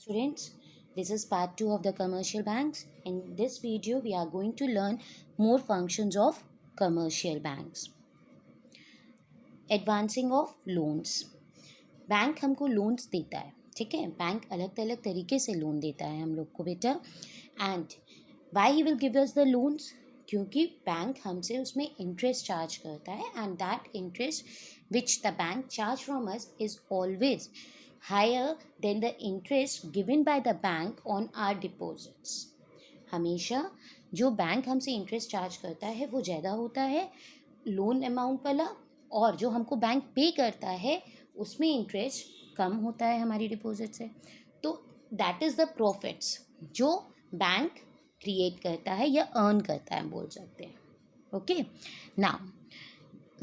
Students, this is part 2 of the commercial banks. In this video, we are going to learn more functions of commercial banks. Advancing of loans. Bank हमको loans देता है, ठीक है. Bank अलग अलग तरीके से लोन देता है हम लोग को बेटा. And why he will give us the loans, क्योंकि बैंक हमसे उसमें इंटरेस्ट चार्ज करता है and that interest which the bank charge from us is always higher than the interest given by the bank on our deposits. हमेशा जो bank हमसे interest charge करता है वो ज़्यादा होता है लोन अमाउंट वाला, और जो हमको बैंक पे करता है उसमें इंटरेस्ट कम होता है हमारी डिपॉजिट से. तो दैट इज़ द प्रॉफिट्स जो बैंक क्रिएट करता है या अर्न करता है, हम बोल सकते हैं. Okay, now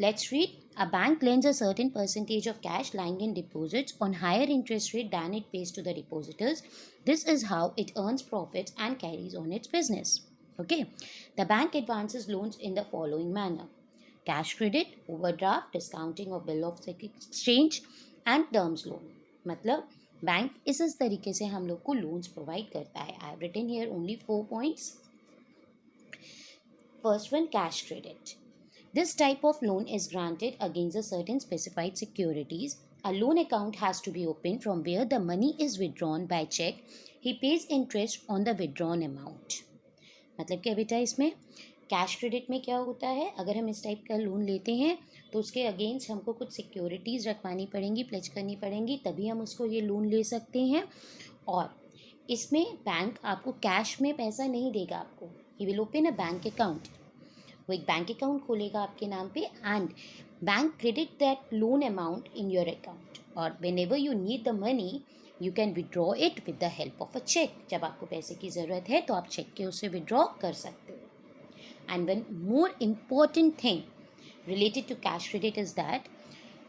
let's read. A bank lends a certain percentage of cash lying in deposits on higher interest rate than it pays to the depositors. This is how it earns profits and carries on its business. Okay. The bank advances loans in the following manner: cash credit, overdraft, discounting of bill of exchange and terms loan. मतलब bank इस तरीके से हम लोग को loans provide करता है. I have written here only 4 points. First one, cash credit. This type of loan is granted against a certain specified securities. A loan account has to be opened from where the money is withdrawn by check. He pays interest on the withdrawn amount. मतलब क्या बेटा, इसमें cash credit में क्या होता है, अगर हम इस टाइप का लोन लेते हैं तो उसके अगेंस्ट हमको कुछ सिक्योरिटीज़ रखवानी पड़ेंगी, प्लेज करनी पड़ेंगी, तभी हम उसको ये लोन ले सकते हैं. और इसमें बैंक आपको कैश में पैसा नहीं देगा आपको. He will open a bank account. वो एक बैंक अकाउंट खोलेगा आपके नाम पे and bank credit that loan amount in your account, और whenever you need the money you can withdraw it with the help of a cheque. जब आपको पैसे की ज़रूरत है तो आप चेक के उससे विड्रॉ कर सकते हो. And one more important thing related to cash credit is that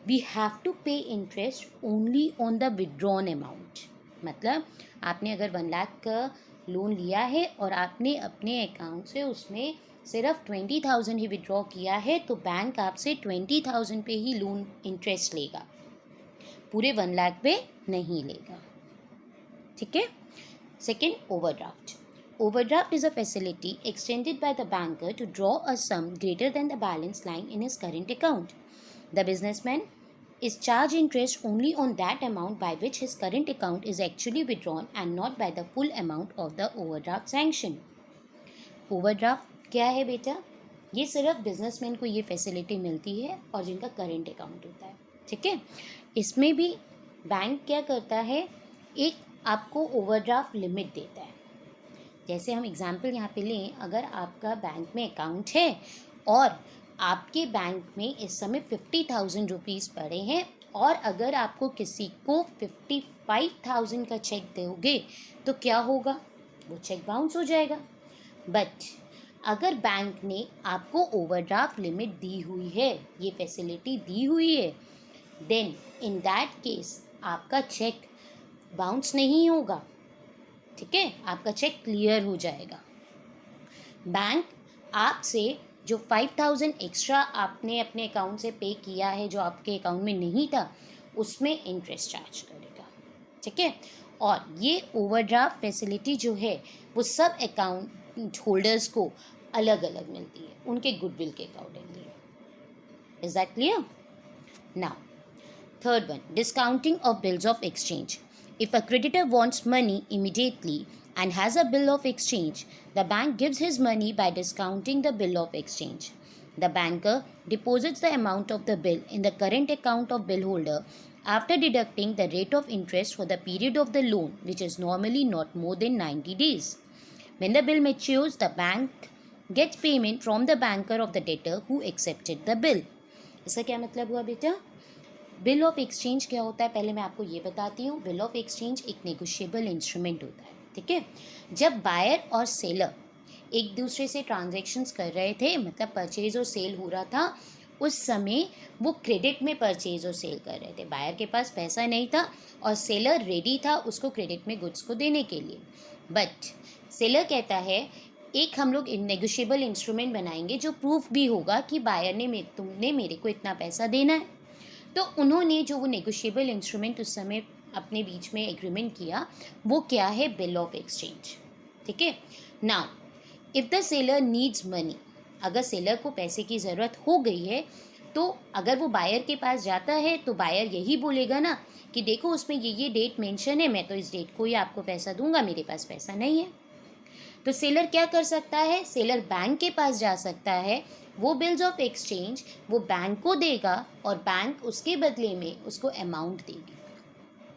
we have to pay interest only on the withdrawn amount. मतलब आपने अगर 1 लाख का लोन लिया है और आपने अपने अकाउंट से उसमें सिर्फ 20,000 ही विड्रॉ किया है तो बैंक आपसे 20,000 पे ही लोन इंटरेस्ट लेगा, पूरे 1 लाख पे नहीं लेगा. ठीक है. Second, overdraft. Overdraft is a facility extended by the banker to draw a sum greater than the balance lying in his current account. The businessman is charged interest only on that amount by which his current account is actually withdrawn and not by the full amount of the overdraft sanction. Overdraft क्या है बेटा, ये सिर्फ businessman को ये facility मिलती है और जिनका करंट अकाउंट होता है. ठीक है. इसमें भी बैंक क्या करता है, एक आपको ओवरड्राफ्ट लिमिट देता है. जैसे हम एग्जांपल यहाँ पे लें, अगर आपका बैंक में अकाउंट है और आपके बैंक में इस समय 50,000 रुपीज़ पड़े हैं, और अगर आपको किसी को 55,000 का चेक दोगे तो क्या होगा, वो चेक बाउंस हो जाएगा. बट अगर बैंक ने आपको ओवरड्राफ्ट लिमिट दी हुई है, ये फैसिलिटी दी हुई है, देन इन दैट केस आपका चेक बाउंस नहीं होगा. ठीक है, आपका चेक क्लियर हो जाएगा. बैंक आपसे जो 5,000 एक्स्ट्रा आपने अपने अकाउंट से पे किया है, जो आपके अकाउंट में नहीं था, उसमें इंटरेस्ट चार्ज करेगा. ठीक है. और ये ओवरड्राफ्ट फैसिलिटी जो है वो सब अकाउंट होल्डर्स को अलग अलग मिलती है उनके गुडविल के accordingly. Is that clear? Now third one, discounting of bills of exchange. If a creditor wants money immediately and has a bill of exchange, the bank gives his money by discounting the bill of exchange. The banker deposits the amount of the bill in the current account of bill holder after deducting the rate of interest for the period of the loan, which is normally not more than 90 days. When the bill matures, the bank gets payment from the banker of the debtor who accepted the bill. इसका क्या मतलब हुआ बेटा? Bill of exchange क्या होता है, पहले मैं आपको ये बताती हूँ. बिल ऑफ एक्सचेंज एक नेगोशिएबल इंस्ट्रूमेंट होता है. ठीक है. जब बायर और सेलर एक दूसरे से ट्रांजैक्शंस कर रहे थे, मतलब परचेज और सेल हो रहा था, उस समय वो क्रेडिट में परचेज और सेल कर रहे थे. बायर के पास पैसा नहीं था और सेलर रेडी था उसको क्रेडिट में गुड्स को देने के लिए. बट सेलर कहता है एक हम लोग नेगोशिएबल इंस्ट्रूमेंट बनाएंगे जो प्रूफ भी होगा कि बायर ने तुमने मेरे को इतना पैसा देना है. तो उन्होंने जो वो नेगोशिएबल इंस्ट्रूमेंट उस समय अपने बीच में एग्रीमेंट किया, वो क्या है? Bill of exchange. ठीक है। Now if the seller needs money, अगर सेलर को पैसे की ज़रूरत हो गई है तो अगर वो बायर के पास जाता है तो बायर यही बोलेगा ना कि देखो उसमें ये डेट मेंशन है, मैं तो इस डेट को ही आपको पैसा दूंगा, मेरे पास पैसा नहीं है। तो सेलर क्या कर सकता है? सेलर बैंक के पास जा सकता है, वो बिल्स ऑफ एक्सचेंज वो बैंक को देगा और बैंक उसके बदले में उसको अमाउंट देगी।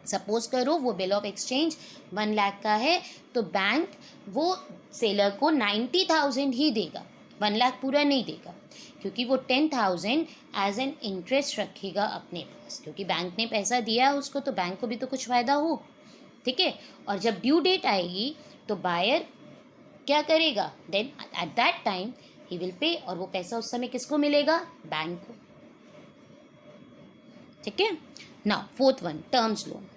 सपोज करो वो बिल ऑफ एक्सचेंज 1 लाख का है तो बैंक वो सेलर को 90,000 ही देगा, 1 लाख पूरा नहीं देगा, क्योंकि वो 10,000 एज एन इंटरेस्ट रखेगा अपने पास, क्योंकि बैंक ने पैसा दिया है उसको तो बैंक को भी तो कुछ फ़ायदा हो। ठीक है। और जब ड्यू डेट आएगी तो बायर क्या करेगा? Then at that time he will pay, और वो पैसा उस समय किसको मिलेगा? बैंक को। ठीक है। Now fourth one, terms loan.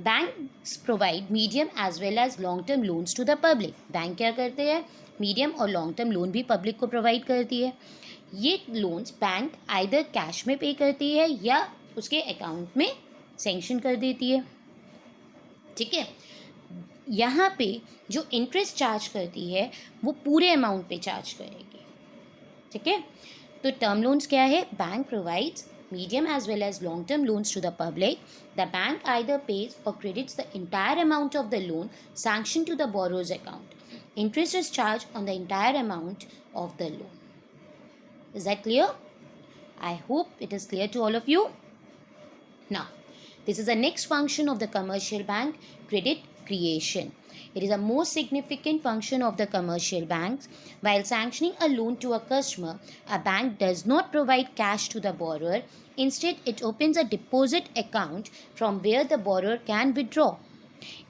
Banks provide medium as well as long term loans to the public. Bank क्या करते हैं? मीडियम और लॉन्ग टर्म लोन भी पब्लिक को प्रोवाइड करती है। ये लोन्स बैंक आइदर कैश में पे करती है या उसके अकाउंट में सैंक्शन कर देती है। ठीक है। यहाँ पे जो इंटरेस्ट चार्ज करती है वो पूरे अमाउंट पे चार्ज करेगी। ठीक है। तो टर्म लोन्स क्या है? Bank provides medium as well as long term loans to the public. The bank either pays or credits the entire amount of the loan sanctioned to the borrower's account. Interest is charged on the entire amount of the loan. Is that clear? I hope it is clear to all of you. Now, this is the next function of the commercial bank, credit creation. It is a most significant function of the commercial banks. While sanctioning a loan to a customer, a bank does not provide cash to the borrower. Instead, it opens a deposit account from where the borrower can withdraw.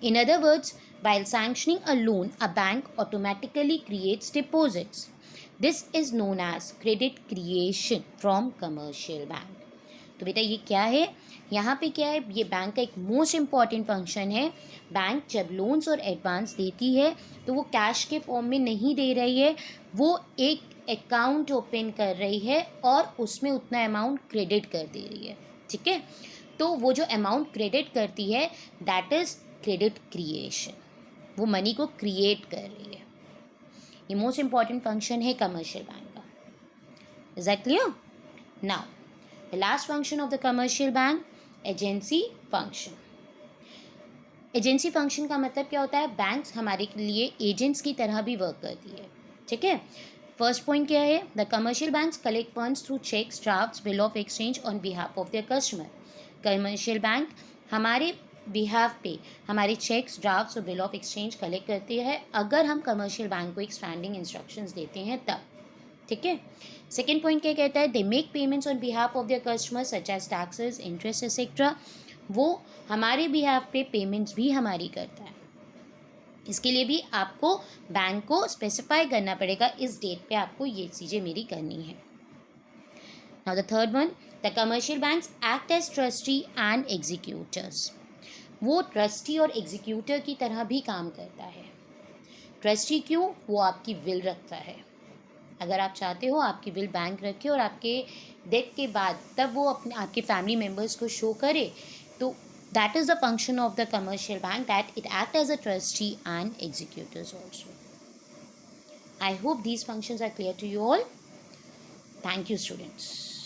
In other words, while sanctioning a loan, a bank automatically creates deposits. This is known as credit creation from commercial bank. तो बेटा ये क्या है? यहाँ पे क्या है? ये बैंक का एक मोस्ट इम्पॉर्टेंट फंक्शन है। बैंक जब लोन्स और एडवांस देती है तो वो कैश के फॉर्म में नहीं दे रही है, वो एक अकाउंट ओपन कर रही है और उसमें उतना अमाउंट क्रेडिट कर दे रही है। ठीक है। तो वो जो अमाउंट क्रेडिट करती है दैट इज़ क्रेडिट क्रिएशन, वो मनी को क्रिएट कर रही है। ये मोस्ट इम्पॉर्टेंट फंक्शन है कमर्शियल बैंक का। Is that clear? Now the last function of the commercial bank, agency function. Agency function का मतलब क्या होता है? बैंक्स हमारे लिए एजेंट्स की तरह भी वर्क करती है। ठीक है। फर्स्ट पॉइंट क्या है? The commercial banks collect funds through cheques, drafts, bill of exchange on behalf of their customer. Commercial bank हमारे बिहाफ पे हमारे चेक्स, ड्राफ्ट्स और बिल ऑफ एक्सचेंज कलेक्ट करती है अगर हम कमर्शियल बैंक को एक स्टैंडिंग इंस्ट्रक्शंस देते हैं तब। ठीक है। सेकेंड पॉइंट क्या कहता है? They make payments on behalf of their customer such as taxes, interest etcetera. वो हमारे बिहाफ पे पेमेंट्स भी हमारी करता है। इसके लिए भी आपको बैंक को स्पेसिफाई करना पड़ेगा, इस डेट पे आपको ये चीज़ें मेरी करनी है। Now the third one, the commercial banks act as trustee and executors. वो ट्रस्टी और एग्जीक्यूटर की तरह भी काम करता है। ट्रस्टी क्यों? वो आपकी विल रखता है। अगर आप चाहते हो आपकी विल बैंक रखे और आपके डेथ के बाद तब वो अपने आपके फैमिली मेम्बर्स को शो करे, तो that is the function of the commercial bank, that it act as a trustee and executors also. I hope these functions are clear to you all. Thank you students.